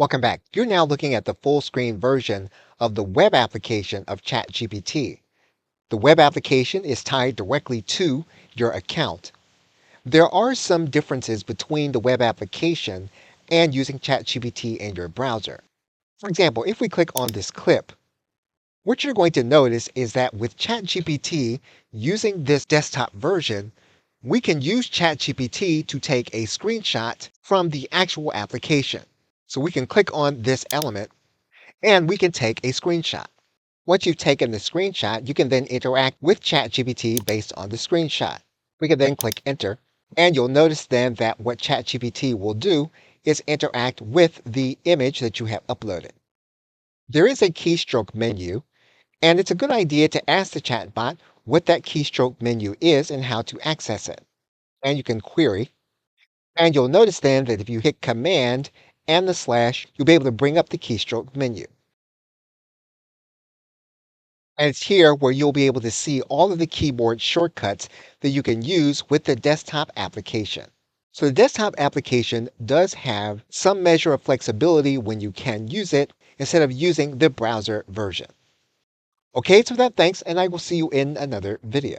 Welcome back. You're now looking at the full screen version of the web application of ChatGPT. The web application is tied directly to your account. There are some differences between the web application and using ChatGPT in your browser. For example, if we click on this clip, what you're going to notice is that with ChatGPT using this desktop version, we can use ChatGPT to take a screenshot from the actual application. So we can click on this element and we can take a screenshot. Once you've taken the screenshot, you can then interact with ChatGPT based on the screenshot. We can then click enter, and you'll notice then that what ChatGPT will do is interact with the image that you have uploaded. There is a keystroke menu, and it's a good idea to ask the chatbot what that keystroke menu is and how to access it. And you can query, and you'll notice then that if you hit Command and the slash, you'll be able to bring up the keystroke menu. And it's here where you'll be able to see all of the keyboard shortcuts that you can use with the desktop application. So the desktop application does have some measure of flexibility when you can use it instead of using the browser version. Okay, so that thanks, and I will see you in another video.